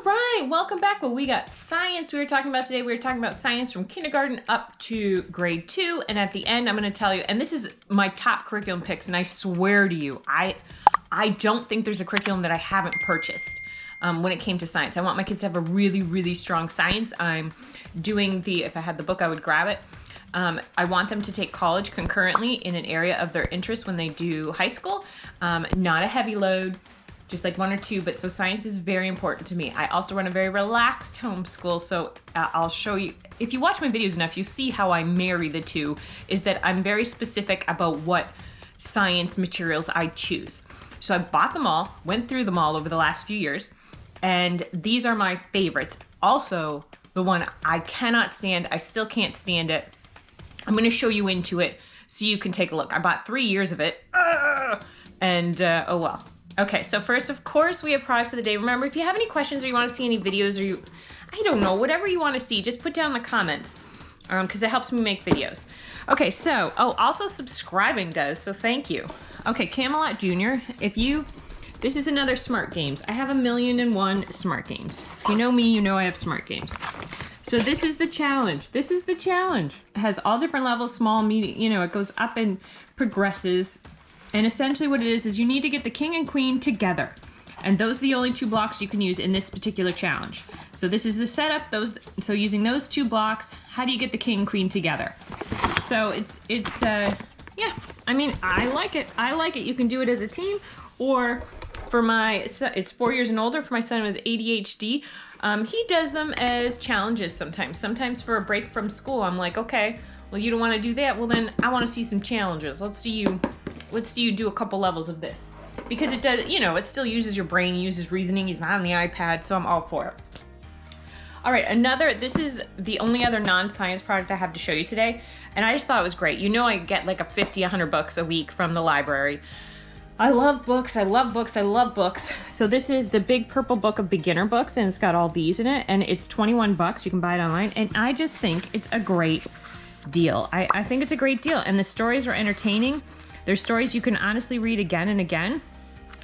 right, welcome back. Well, we got science we were talking about today. We were talking about science from kindergarten up to grade 2. And at the end, I'm going to tell you, and this is my top curriculum picks. And I swear to you, I don't think there's a curriculum that I haven't purchased when it came to science. I want my kids to have a really, really strong science. I'm doing if I had the book, I would grab it. I want them to take college concurrently in an area of their interest when they do high school. Not a heavy load. Just like 1 or 2, but so science is very important to me. I also run a very relaxed homeschool, so I'll show you. If you watch my videos enough, you see how I marry the two, is that I'm very specific about what science materials I choose. So I bought them all, went through them all over the last few years, and these are my favorites. Also, the one I cannot stand, I still can't stand it. I'm gonna show you into it so you can take a look. I bought 3 years of it, and oh well. Okay, so first, of course, we have products of the day. Remember, if you have any questions or you want to see any videos or I don't know, whatever you want to see, just put down in the comments because it helps me make videos. Okay, so, also subscribing does, so thank you. Okay, Camelot Jr., this is another smart games. I have 1,000,001 smart games. If you know me, you know I have smart games. So this is the challenge. This is the challenge. It has all different levels, small, medium, it goes up and progresses. And essentially what it is you need to get the king and queen together. And those are the only 2 blocks you can use in this particular challenge. So this is the setup, so using those 2 blocks, how do you get the king and queen together? So yeah, I mean, I like it. I like it. You can do it as a team, or for my son, it's 4 years and older. For my son who has ADHD, he does them as challenges sometimes. Sometimes for a break from school, I'm like, okay, well, you don't want to do that. Well, then I want to see some challenges. Let's see you do a couple levels of this. Because it does, it still uses your brain, uses reasoning. He's not on the iPad, so I'm all for it. All right, this is the only other non-science product I have to show you today. And I just thought it was great. I get like a 50, 100 books a week from the library. I love books, I love books, I love books. So this is the big purple book of beginner books, and it's got all these in it, and it's 21 bucks. You can buy it online, and I just think it's a great deal. I think it's a great deal, and the stories are entertaining. They're stories you can honestly read again and again.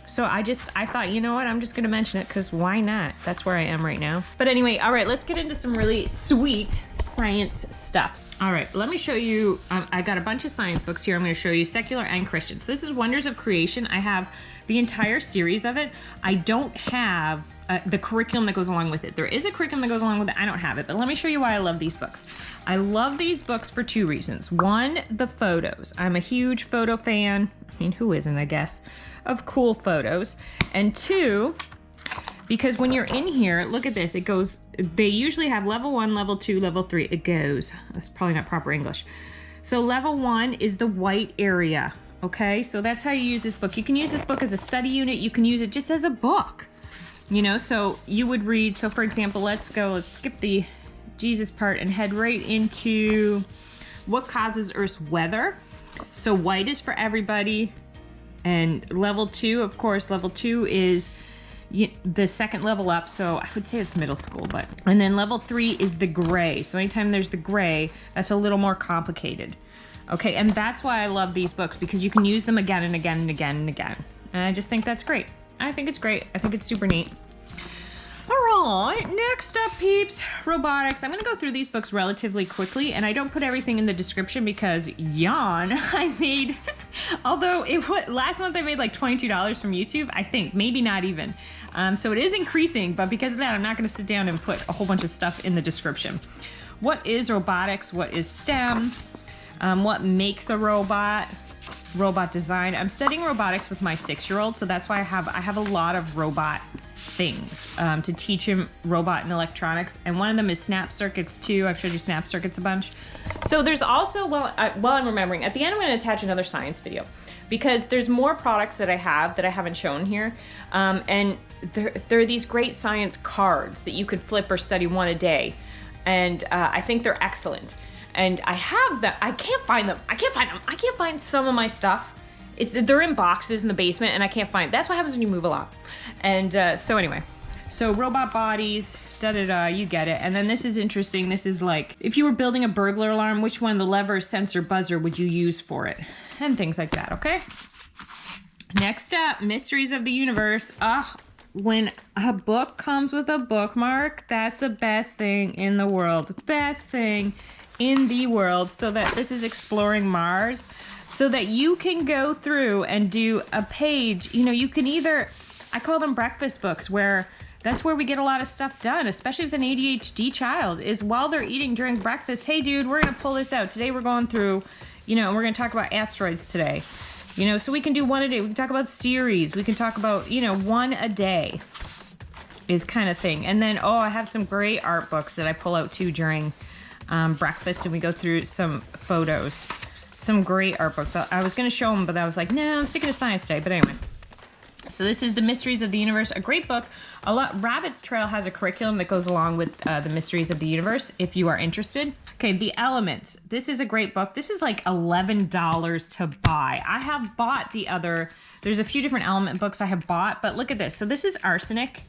So I thought, you know what, I'm just gonna mention it because why not? That's where I am right now. But anyway, all right, let's get into some really sweet science stuff. All right, let me show you, I got a bunch of science books here. I'm gonna show you secular and Christian. So this is Wonders of Creation. I have the entire series of it. I don't have the curriculum that goes along with it. There is a curriculum that goes along with it. I don't have it, but let me show you why I love these books. I love these books for 2 reasons. One, the photos. I'm a huge photo fan. I mean, who isn't, I guess, of cool photos. And 2, because when you're in here, look at this. It goes, they usually have level 1, level 2, level 3. It goes. That's probably not proper English. So level 1 is the white area. Okay, so that's how you use this book. You can use this book as a study unit. You can use it just as a book. So you would read, so for example, let's skip the Jesus part and head right into what causes Earth's weather. So white is for everybody. And level 2, of course, level 2 is the second level up. So I would say it's middle school, and then level 3 is the gray. So anytime there's the gray, that's a little more complicated. Okay, and that's why I love these books, because you can use them again and again and again and again. And I just think that's great. I think it's great. I think it's super neat. All right, next up, peeps, robotics. I'm gonna go through these books relatively quickly, and I don't put everything in the description because I made, although last month I made like $22 from YouTube, I think, maybe not even. So it is increasing, but because of that, I'm not gonna sit down and put a whole bunch of stuff in the description. What is robotics? What is STEM? What makes a robot? Robot design. I'm studying robotics with my 6-year-old, so that's why I have a lot of robot things to teach him robot and electronics, and one of them is snap circuits too. I've showed you snap circuits a bunch. So there's also, while I'm remembering, at the end I'm going to attach another science video because there's more products that I have that I haven't shown here, and there are these great science cards that you could flip or study one a day, and I think they're excellent. And I have them. I can't find them. I can't find some of my stuff. They're in boxes in the basement, and I can't find. That's what happens when you move a lot. And so anyway, so robot bodies, you get it. And then this is interesting. This is like, if you were building a burglar alarm, which one of the lever, sensor, buzzer would you use for it? And things like that, okay? Next up, Mysteries of the Universe. when a book comes with a bookmark, that's the best thing in the world. Best thing in the world. So that this is Exploring Mars. So that you can go through and do a page. You know, you can either, I call them breakfast books, where that's where we get a lot of stuff done, especially with an ADHD child, is while they're eating during breakfast. Hey, dude, we're going to pull this out. Today we're going through, you know, and we're going to talk about asteroids today. You know, so we can do one a day. We can talk about series. We can talk about, you know, one a day is kind of thing. And then, oh, I have some great art books that I pull out too during breakfast, and we go through some photos. Some great art books. I was going to show them, but I was like, no, I'm sticking to science today. But anyway. So this is The Mysteries of the Universe, a great book. Rabbit's Trail has a curriculum that goes along with The Mysteries of the Universe, if you are interested. Okay, The Elements. This is a great book. This is like $11 to buy. I have bought there's a few different element books I have bought, but look at this. So this is arsenic,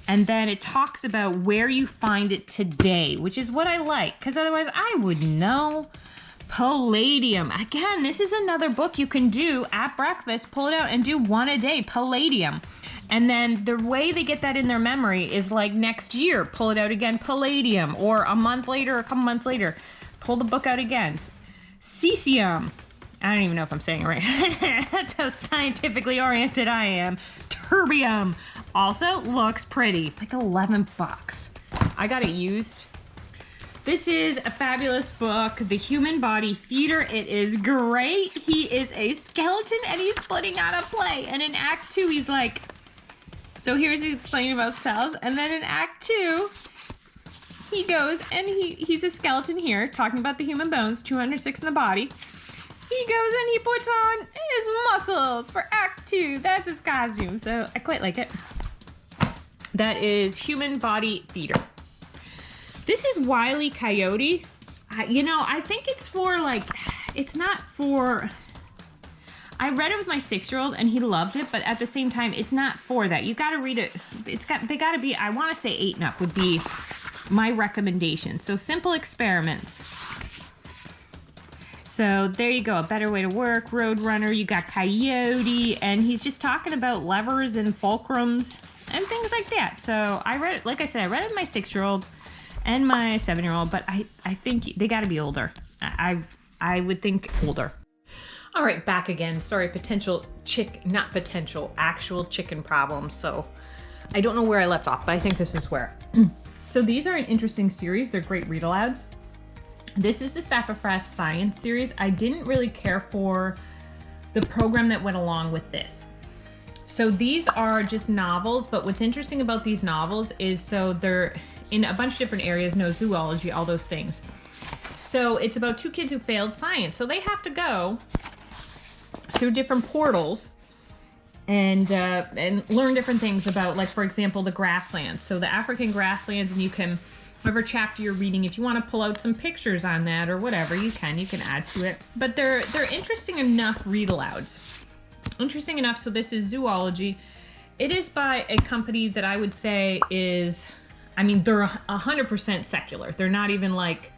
and then it talks about where you find it today, which is what I like, because otherwise I wouldn't know. Palladium. Again, this is another book you can do at breakfast. Pull it out and do one a day. Palladium. And then the way they get that in their memory is like next year, pull it out again, palladium. Or a month later, a couple months later, pull the book out again. Cesium. I don't even know if I'm saying it right. That's how scientifically oriented I am. Terbium. Also looks pretty. Like 11 bucks. I got it used. This is a fabulous book, The Human Body Feeder. It is great. He is a skeleton and he's putting on a play. And in Act 2, he's like, so here's explaining about cells. And then in Act 2, he goes and he's a skeleton here talking about the human bones, 206 in the body. He goes and he puts on his muscles for Act 2. That's his costume. So I quite like it. That is Human Body Feeder. This is Wile E. Coyote. You know, I think it's for like, it's not for, I read it with my 6-year-old and he loved it, but at the same time, it's not for that. You gotta read it. They gotta be, I wanna say 8 and up would be my recommendation. So Simple Experiments. So there you go, A Better Way to Work, Roadrunner, you got Coyote, and he's just talking about levers and fulcrums and things like that. So I read it, like I said, I read it with my 6-year-old. And my 7-year-old, but I think they got to be older. I would think older. All right, back again. Sorry, actual chicken problems. So I don't know where I left off, but I think this is where. So these are an interesting series. They're great read-alouds. This is the Sassafras Science series. I didn't really care for the program that went along with this. So these are just novels, but what's interesting about these novels is so they're in a bunch of different areas, zoology, all those things. So it's about 2 kids who failed science. So they have to go through different portals and learn different things about, like, for example, the grasslands. So the African grasslands, and you can, whatever chapter you're reading, if you want to pull out some pictures on that or whatever, you can add to it. But they're interesting enough read-alouds. Interesting enough, so this is zoology. It is by a company that I would say is, I mean, they're 100% secular. They're not even like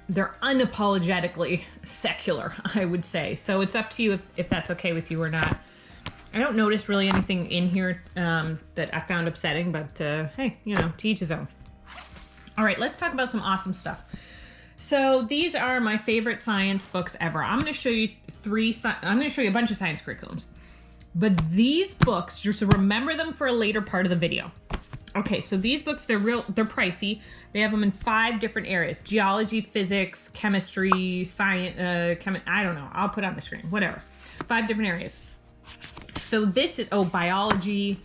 they're unapologetically secular, I would say. So it's up to you if that's okay with you or not. I don't notice really anything in here that I found upsetting, but hey, you know, to each his own. All right, let's talk about some awesome stuff. So these are my favorite science books ever. I'm going to show you a bunch of science curriculums. But these books, just remember them for a later part of the video. Okay, so these books, they're pricey. They have them in 5 different areas: geology, physics, chemistry, science, I don't know. I'll put it on the screen, whatever. 5 different areas. So this is, biology.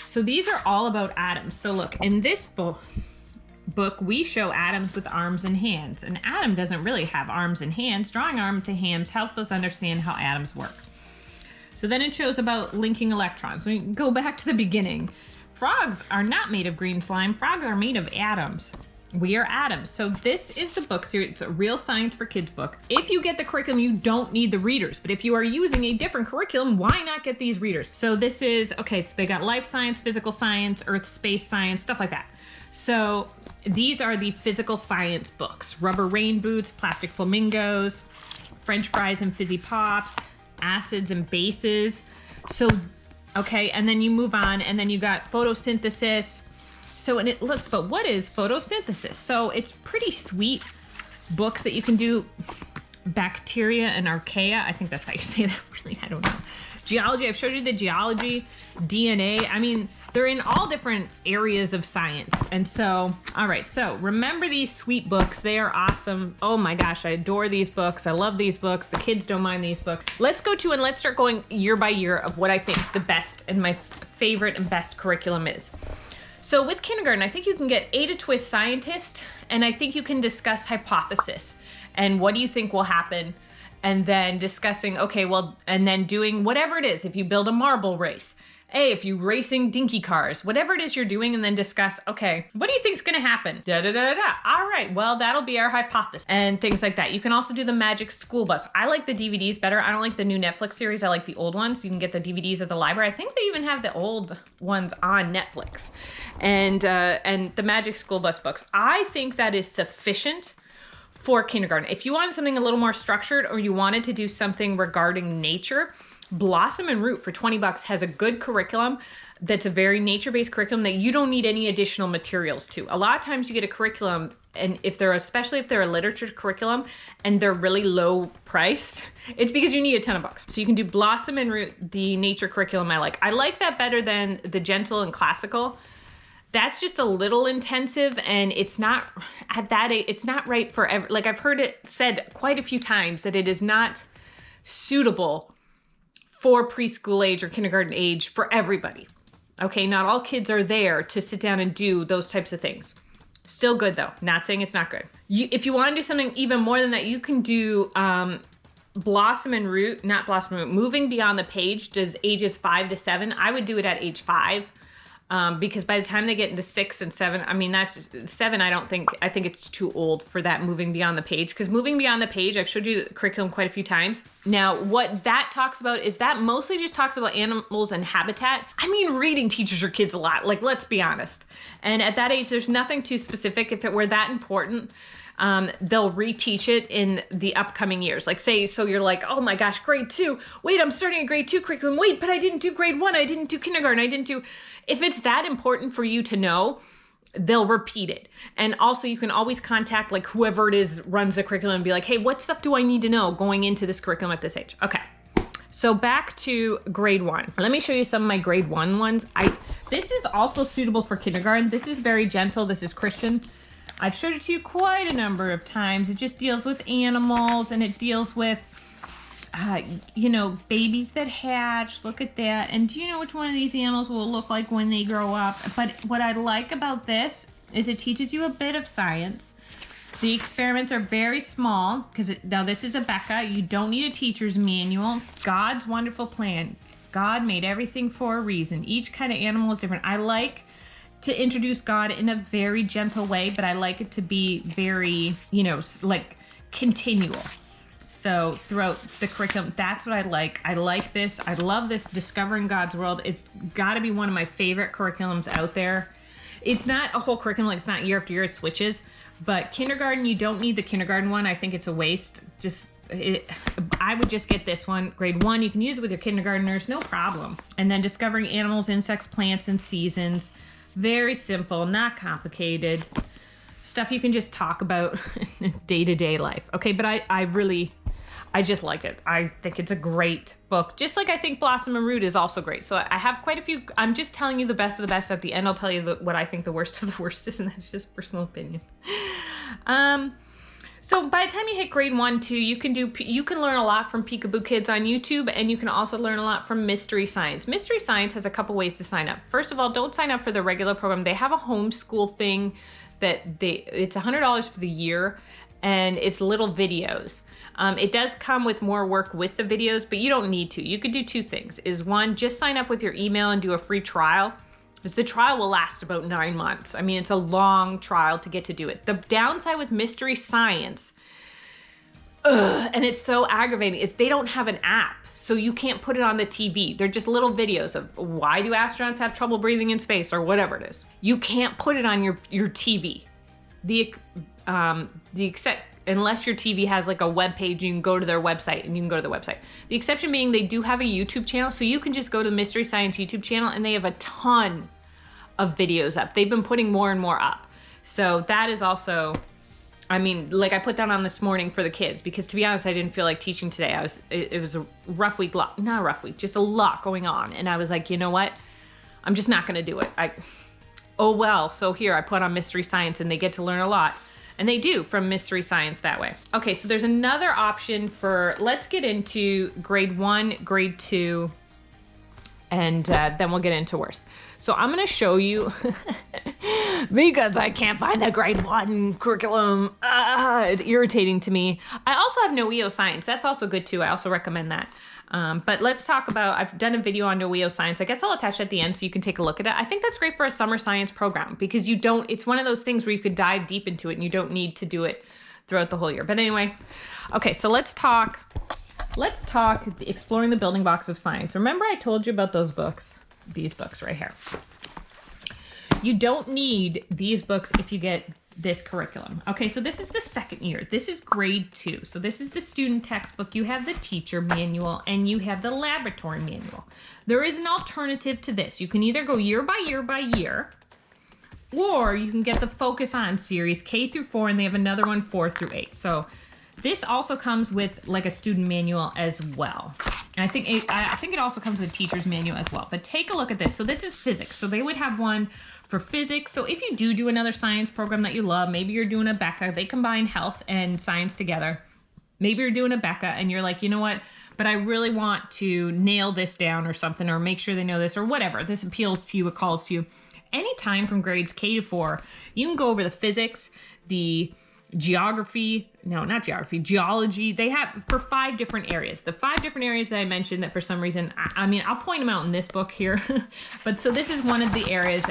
So these are all about atoms. So look, in this book, we show atoms with arms and hands. An atom doesn't really have arms and hands. Drawing arms to hands helps us understand how atoms work. So then it shows about linking electrons. We go back to the beginning. Frogs are not made of green slime. Frogs are made of atoms. We are atoms. So this is the book series. It's a real science for kids book. If you get the curriculum, you don't need the readers. But if you are using a different curriculum, why not get these readers? So this is, okay, so they got life science, physical science, earth, space science, stuff like that. So these are the physical science books: rubber rain boots, plastic flamingos, French fries and fizzy pops, acids and bases. So Okay, and then you move on, and then you got photosynthesis. So, and it looks, but what is photosynthesis? So it's pretty sweet books that you can do. Bacteria and archaea, I think that's how you say that. Really, I don't know. Geology, I've showed you the geology, DNA. I mean, they're in all different areas of science. And so, all right, so remember these sweet books. They are awesome. Oh my gosh, I adore these books. I love these books. The kids don't mind these books. Let's go to and let's start going year by year of what I think the best and my favorite and best curriculum is. So with kindergarten, I think you can get A to Twist Scientist, and I think you can discuss hypothesis and what do you think will happen, and then discussing, okay, well, and then doing whatever it is. If you build a marble race, if you racing dinky cars, whatever it is you're doing, and then discuss, okay, what do you think is going to happen? Da da da da. All right, well, that'll be our hypothesis, and things like that. You can also do the Magic School Bus. I like the DVDs better. I don't like the new Netflix series. I like the old ones. You can get the DVDs at the library. I think they even have the old ones on Netflix, and the Magic School Bus books. I think that is sufficient for kindergarten. If you wanted something a little more structured, or you wanted to do something regarding nature, Blossom and Root for $20 has a good curriculum that's a very nature-based curriculum that you don't need any additional materials to. A lot of times you get a curriculum, and especially if they're a literature curriculum and they're really low priced, it's because you need a ton of books. So you can do Blossom and Root, the nature curriculum I like. I like that better than the gentle and classical. That's just a little intensive, and it's not at that age, it's not right for like I've heard it said quite a few times that it is not suitable for preschool age or kindergarten age for everybody. Okay, not all kids are there to sit down and do those types of things. Still good though, not saying it's not good. If you want to do something even more than that, you can do Blossom and Root, not Blossom and Root, Moving Beyond the Page does ages 5 to 7. I would do it at age 5. Because by the time they get into 6 and 7, I mean, that's just, 7, I think it's too old for that Moving Beyond the Page. Because Moving Beyond the Page, I've showed you the curriculum quite a few times. Now, what that talks about is that mostly just talks about animals and habitat. I mean, reading teaches your kids a lot, like, let's be honest. And at that age, there's nothing too specific. If it were that important, they'll reteach it in the upcoming years. Like say, so you're like, oh my gosh, grade 2. Wait, I'm starting a grade 2 curriculum. Wait, but I didn't do grade 1. I didn't do kindergarten. I didn't do... If it's that important for you to know, they'll repeat it. And also you can always contact like whoever it is runs the curriculum and be like, hey, what stuff do I need to know going into this curriculum at this age? Okay. So back to grade 1. Let me show you some of my grade 1 ones. This is also suitable for kindergarten. This is very gentle. This is Christian. I've showed it to you quite a number of times. It just deals with animals, and it deals with, babies that hatch. Look at that. And do you know which one of these animals will look like when they grow up? But what I like about this is it teaches you a bit of science. The experiments are very small, because now this is a Becca. You don't need a teacher's manual. God's wonderful plan. God made everything for a reason. Each kind of animal is different. I like to introduce God in a very gentle way, but I like it to be very, like continual. So throughout the curriculum, that's what I like. I like this. I love this Discovering God's World. It's got to be one of my favorite curriculums out there. It's not a whole curriculum, like it's not year after year, it switches. But kindergarten, you don't need the kindergarten one. I think it's a waste. I would just get this one. Grade 1, you can use it with your kindergartners, no problem. And then Discovering Animals, Insects, Plants, and Seasons. Very simple, not complicated. Stuff you can just talk about in day-to-day life. Okay, but I just like it. I think it's a great book. Just like I think Blossom and Root is also great. So I have quite a few. I'm just telling you the best of the best. At the end, I'll tell you what I think the worst of the worst is, and that's just personal opinion. So by the time you hit grade 1, 2, you can learn a lot from Peekaboo Kids on YouTube, and you can also learn a lot from Mystery Science. Mystery Science has a couple ways to sign up. First of all, don't sign up for the regular program. They have a homeschool thing that it's $100 for the year, and it's little videos. It does come with more work with the videos, but you don't need to. You could do 2 things. One, just sign up with your email and do a free trial. Because the trial will last about 9 months. I mean, it's a long trial to get to do it. The downside with Mystery Science, and it's so aggravating, is they don't have an app. So you can't put it on the TV. They're just little videos of why do astronauts have trouble breathing in space or whatever it is. You can't put it on your TV. The unless your TV has like a web page, you can go to their website and you can go to their website. The exception being they do have a YouTube channel, so you can just go to the Mystery Science YouTube channel and they have a ton of videos up. They've been putting more and more up. So that is also, I mean, like I put that on this morning for the kids because to be honest, I didn't feel like teaching today. It was a rough week, not a rough week, just a lot going on. And I was like, you know what? I'm just not gonna do it. Oh well, so here I put on Mystery Science and they get to learn a lot. And they do from Mystery Science that way. Okay, so there's another option for, let's get into grade 1, grade 2, and then we'll get into worse. So I'm gonna show you, because I can't find the grade 1 curriculum, it's irritating to me. I also have Noeo Science, that's also good too, I also recommend that. But let's talk about, I've done a video on Noeo Science. I guess I'll attach it at the end so you can take a look at it. I think that's great for a summer science program because you don't, it's one of those things where you could dive deep into it and you don't need to do it throughout the whole year. But anyway, okay, so let's talk Exploring the Building Blocks of Science. Remember I told you about those books? These books right here. You don't need these books if you get this curriculum. Okay, so this is the second year. This is grade 2. So this is the student textbook. You have the teacher manual and you have the laboratory manual. There is an alternative to this. You can either go year by year by year, or you can get the Focus On series K through 4, and they have another one 4 through 8. So this also comes with like a student manual as well. And I think it also comes with a teacher's manual as well. But take a look at this. So this is physics. So they would have one for physics. So if you do another science program that you love, maybe you're doing a Becca, they combine health and science together. Maybe you're doing a Becca and you're like, you know what, but I really want to nail this down or something, or make sure they know this or whatever. This appeals to you, it calls to you. Anytime from grades K to 4, you can go over the physics, the geography, no, not geography, geology. They have for 5 different areas. The 5 different areas that I mentioned that for some reason, I mean, I'll point them out in this book here, but so this is one of the areas.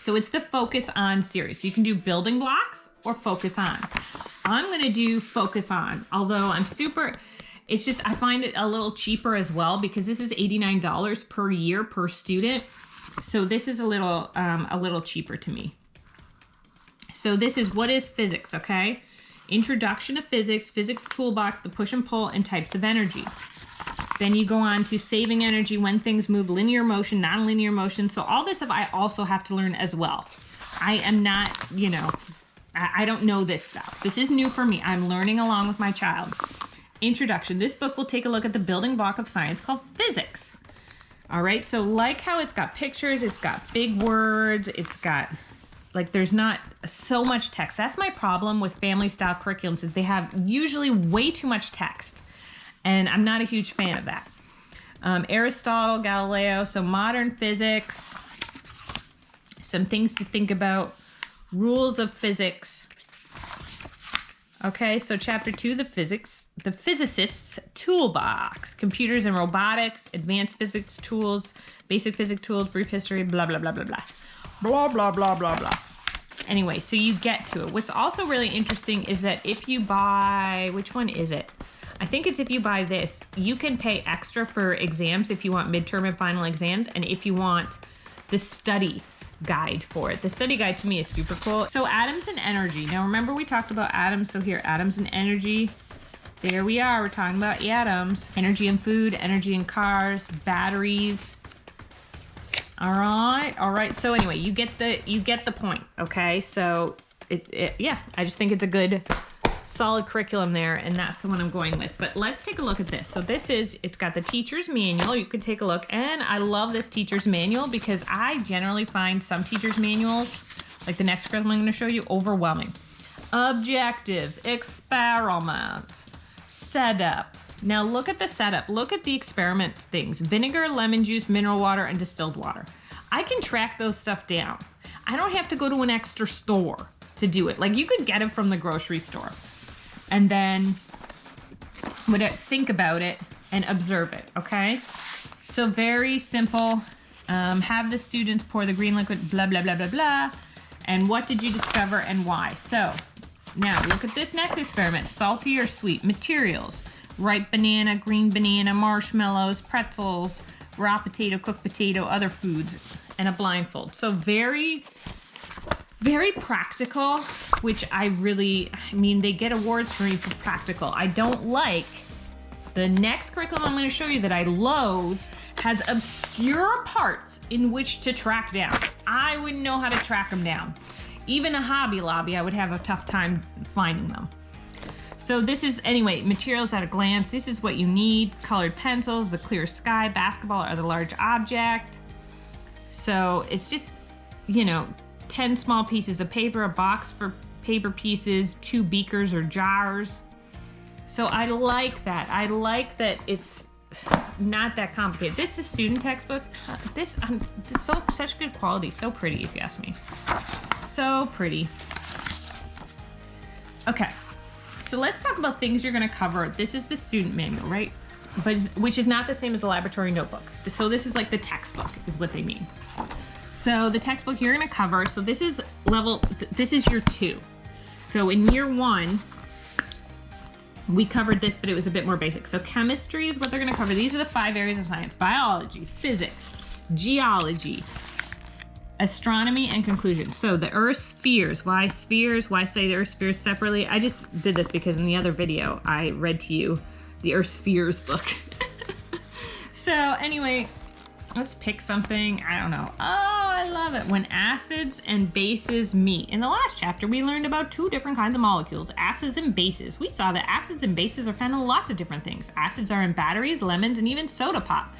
So it's the Focus On series. So you can do building blocks or Focus On. I'm going to do Focus On, although it's just, I find it a little cheaper as well because this is $89 per year per student. So this is a little cheaper to me. So this is what is physics, okay? Introduction to Physics, Physics Toolbox, the push and pull, and types of energy. Then you go on to saving energy, when things move, linear motion, non-linear motion. So all this stuff I also have to learn as well. I am not, I don't know this stuff. This is new for me. I'm learning along with my child. Introduction. This book will take a look at the building block of science called physics. All right, so like how it's got pictures, it's got big words, it's got, like there's not so much text. That's my problem with family style curriculums is they have usually way too much text. And I'm not a huge fan of that. Aristotle, Galileo, so modern physics, some things to think about, rules of physics. Okay, so chapter 2, the physicist's toolbox, computers and robotics, advanced physics tools, basic physics tools, brief history, blah, blah, blah, blah, blah. Blah, blah, blah, blah, blah. Anyway, so you get to it. What's also really interesting is that if you buy, which one is it? I think it's if you buy this, you can pay extra for exams if you want midterm and final exams, and if you want the study guide for it. The study guide to me is super cool. So atoms and energy. Now remember we talked about atoms, so here, atoms and energy. There we are, we're talking about atoms. Energy in food, energy in cars, batteries. All right. So anyway, you get the point, okay? So yeah, I just think it's a good solid curriculum there, and that's the one I'm going with. But let's take a look at this. So it's got the teacher's manual. You could take a look, and I love this teacher's manual because I generally find some teacher's manuals, like the next curriculum I'm going to show you, overwhelming. Objectives, experiment, setup. Now look at the setup. Look at the experiment things. Vinegar, lemon juice, mineral water, and distilled water. I can track those stuff down. I don't have to go to an extra store to do it. Like you could get it from the grocery store. And then think about it and observe it, okay? So very simple. Have the students pour the green liquid, blah, blah, blah, blah, blah. And what did you discover and why? So now look at this next experiment. Salty or sweet materials. Ripe banana, green banana, marshmallows, pretzels, raw potato, cooked potato, other foods, and a blindfold. So very Very practical, which I mean, they get awards for me for practical. I don't like the next curriculum I'm going to show you that I loathe has obscure parts in which to track down. I wouldn't know how to track them down. Even a Hobby Lobby, I would have a tough time finding them. So this is, anyway, materials at a glance. This is what you need. Colored pencils, the clear sky, basketball, or the large object. So it's just, you know, 10 small pieces of paper, a box for paper pieces, 2 beakers or jars. So I like that. I like that it's not that complicated. This is a student textbook. This such good quality. So pretty, if you ask me. So pretty. Okay. So let's talk about things you're going to cover. This is the student manual, right? But which is not the same as a laboratory notebook. So this is like the textbook is what they mean. So the textbook you're going to cover, so this is this is year 2. So in year 1, we covered this, but it was a bit more basic. So chemistry is what they're going to cover. These are the 5 areas of science: biology, physics, geology, astronomy, and conclusion. So the Earth's spheres. Why spheres? Why say the Earth's spheres separately? I just did this because in the other video I read to you the Earth's spheres book. So anyway, let's pick something. I don't know. Oh, I love it. When acids and bases meet. In the last chapter, we learned about 2 different kinds of molecules, acids and bases. We saw that acids and bases are found in lots of different things. Acids are in batteries, lemons, and even soda pop.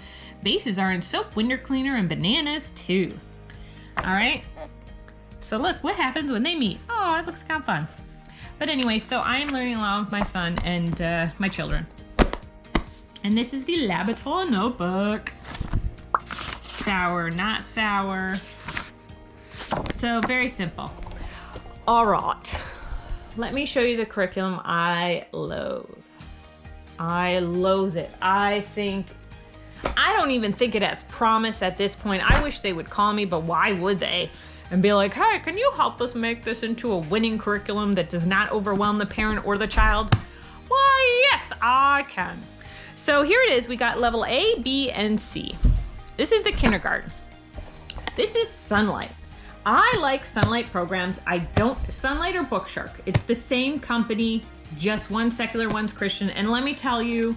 Bases are in soap, window cleaner, and bananas too. All right. So look, what happens when they meet? Oh, it looks kind of fun. But anyway, so I am learning along with my son and my children. And this is the laboratory notebook. Sour, not sour. So very simple. All right. Let me show you the curriculum I loathe. I loathe it. I don't even think it has promise at this point. I wish they would call me, but why would they? And be like, hey, can you help us make this into a winning curriculum that does not overwhelm the parent or the child? Why, yes, I can. So here it is. We got level A, B, and C. This is the kindergarten. This is Sonlight. I like Sonlight programs. Sonlight or BookShark. It's the same company, just one's secular, one's Christian. And let me tell you,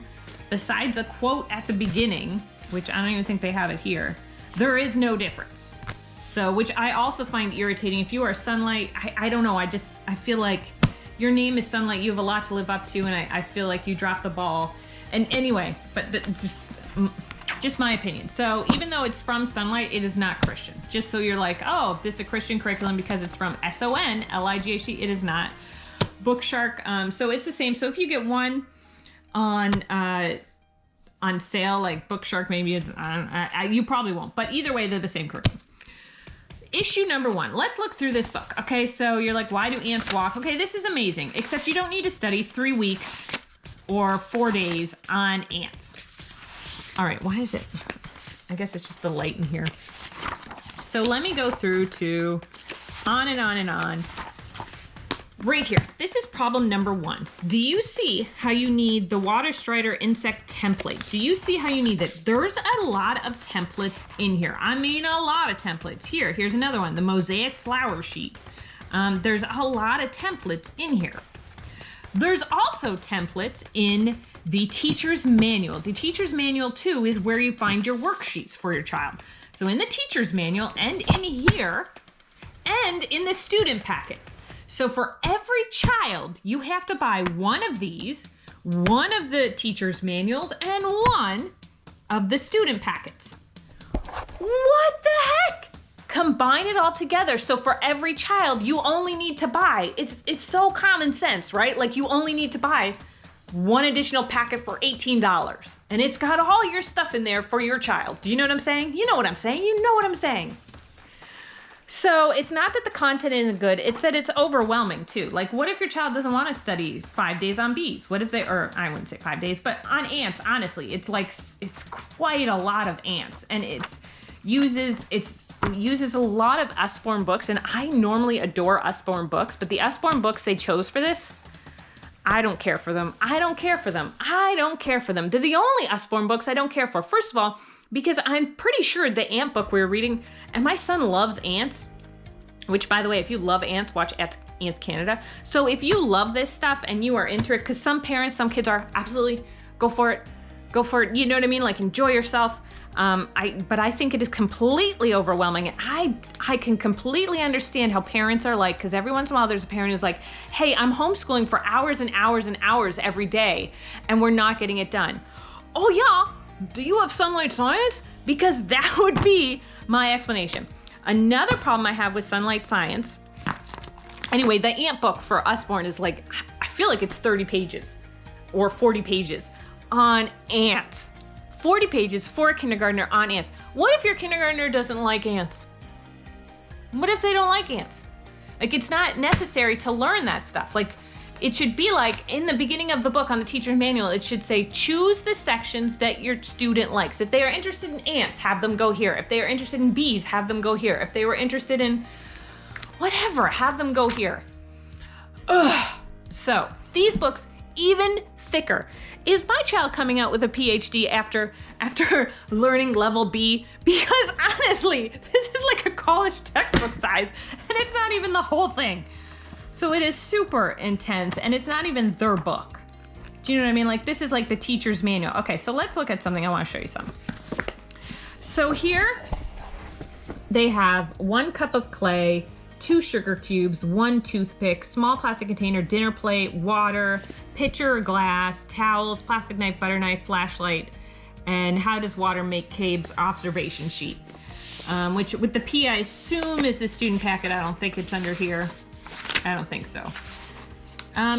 besides a quote at the beginning, which I don't even think they have it here, there is no difference. So, which I also find irritating. If you are Sonlight, I don't know, I feel like your name is Sonlight, you have a lot to live up to, and I feel like you dropped the ball. And anyway, but just my opinion. So even though it's from Sonlight, it is not Christian. Just so you're like, oh, this is a Christian curriculum because it's from SONLIGHT. It is not. BookShark, so it's the same. So if you get one on sale, like BookShark, maybe it's you probably won't. But either way, they're the same curriculum. Issue number 1. Let's look through this book. Okay, so you're like, why do ants walk? Okay, this is amazing. Except you don't need to study 3 weeks or 4 days on ants. All right, why is it? I guess it's just the light in here. So let me go through to on and on and on. Right here, this is problem number 1. Do you see how you need the water strider insect template? Do you see how you need that? There's a lot of templates in here. I mean, a lot of templates. Here's another one, the mosaic flower sheet. There's a lot of templates in here. There's also templates in the teacher's manual. The teacher's manual too is where you find your worksheets for your child. So in the teacher's manual and in here and in the student packet. So for every child, you have to buy one of these, one of the teacher's manuals, and one of the student packets. What the heck? Combine it all together. So for every child, you only need to buy, it's so common sense, right? Like you only need to buy one additional packet for $18. And it's got all your stuff in there for your child. Do you know what I'm saying? You know what I'm saying. You know what I'm saying. So it's not that the content isn't good, it's that it's overwhelming too. Like what if your child doesn't want to study 5 days on bees? What if or I wouldn't say 5 days, but on ants, honestly, it's quite a lot of ants. And it uses a lot of Usborne books, and I normally adore Usborne books, but the Usborne books they chose for this, I don't care for them. I don't care for them. I don't care for them. They're the only Usborne books I don't care for. First of all, because I'm pretty sure the ant book we were reading, and my son loves ants, which by the way, if you love ants, watch Ants Canada. So if you love this stuff and you are into it, because some parents, some kids are, absolutely, go for it, you know what I mean? Like, enjoy yourself. But I think it is completely overwhelming. And I can completely understand how parents are like, because every once in a while there's a parent who's like, hey, I'm homeschooling for hours and hours and hours every day, and we're not getting it done. Oh yeah, do you have Sonlight Science? Because that would be my explanation. Another problem I have with Sonlight Science, anyway, the ant book for Usborne is like, I feel like it's 30 pages or 40 pages on ants. 40 pages for a kindergartner on ants. What if your kindergartner doesn't like ants? What if they don't like ants? Like, it's not necessary to learn that stuff. Like, it should be like in the beginning of the book on the teacher's manual, it should say, choose the sections that your student likes. If they are interested in ants, have them go here. If they are interested in bees, have them go here. If they were interested in whatever, have them go here. Ugh. So these books, even thicker. Is my child coming out with a PhD after learning level B? Because honestly, this is like a college textbook size, and it's not even the whole thing. So it is super intense, and it's not even their book. Do you know what I mean? Like, this is like the teacher's manual. Okay, so let's look at something. I want to show you something. So here they have 1 cup of clay, 2 sugar cubes, 1 toothpick, small plastic container, dinner plate, water, pitcher or glass, towels, plastic knife, butter knife, flashlight, and how does water make caves observation sheet. Which with the P, I assume is the student packet. I don't think it's under here. I don't think so.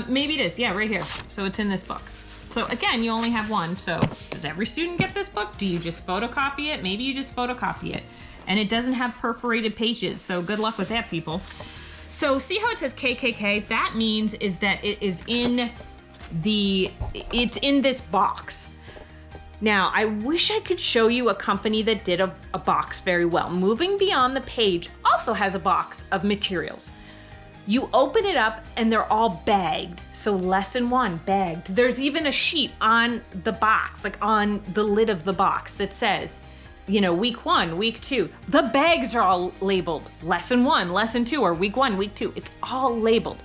Maybe it is. Yeah, right here. So it's in this book. So again, you only have 1. So does every student get this book? Do you just photocopy it? Maybe you just photocopy it. And it doesn't have perforated pages, so good luck with that, people. So see how it says KKK? That means is that it is it's in this box. Now, I wish I could show you a company that did a box very well. Moving Beyond the Page also has a box of materials. You open it up and they're all bagged. So lesson 1, bagged. There's even a sheet on the box, like on the lid of the box that says, you know, week 1, week 2. The bags are all labeled. Lesson 1, lesson 2, or week 1, week 2. It's all labeled.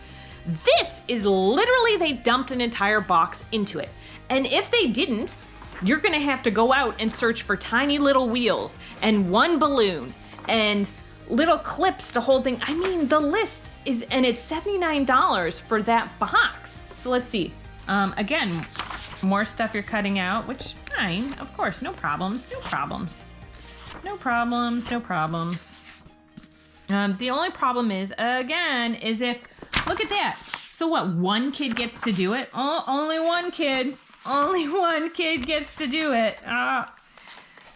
This is literally, they dumped an entire box into it. And if they didn't, you're gonna have to go out and search for tiny little wheels and 1 balloon and little clips to hold things. I mean, the list is, and it's $79 for that box. So let's see. Again, more stuff you're cutting out, which fine, of course, no problems, no problems. No problems, no problems. The only problem is, again, is if, look at that. So what, 1 kid gets to do it? Oh, only 1 kid. Only 1 kid gets to do it.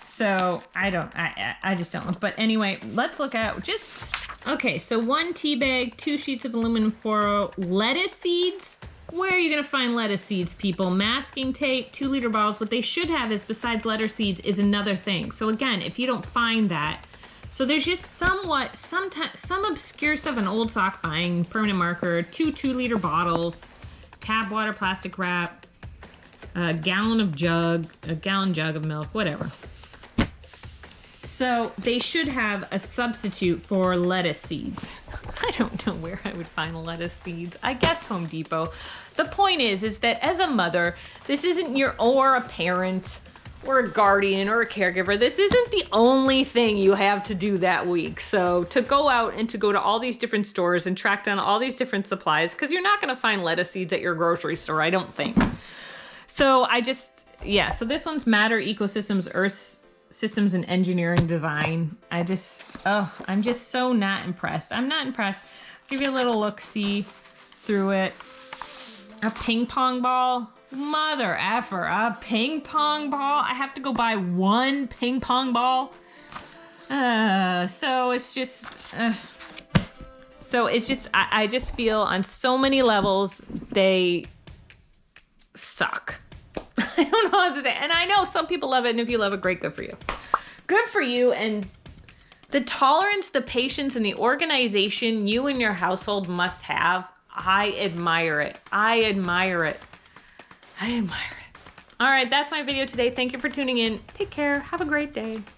So I just don't know. But anyway, let's look at just, okay, so 1 tea bag, 2 sheets of aluminum foil, lettuce seeds. Where are you gonna find lettuce seeds, people? Masking tape, 2-liter bottles. What they should have is, besides lettuce seeds, is another thing. So again, if you don't find that, so there's just some obscure stuff, an old sock buying, permanent marker, 2 2-liter bottles, tap water, plastic wrap, a gallon jug of milk, whatever. So they should have a substitute for lettuce seeds. I don't know where I would find lettuce seeds. I guess Home Depot. The point is that as a mother, this isn't or a parent, or a guardian, or a caregiver, this isn't the only thing you have to do that week. So to go out and to go to all these different stores and track down all these different supplies, because you're not gonna find lettuce seeds at your grocery store, I don't think. So so this one's Matter, Ecosystems, Earth Systems and Engineering Design. I'm just so not impressed. I'm not impressed. Give you a little look-see through it. A ping pong ball. Mother effer, a ping pong ball. I have to go buy 1 ping pong ball. So it's just, I just feel on so many levels, they suck. I don't know how to say it. And I know some people love it, and if you love it, great, good for you. Good for you, and the tolerance, the patience, and the organization you and your household must have, I admire it. I admire it. I admire it. All right, that's my video today. Thank you for tuning in. Take care. Have a great day.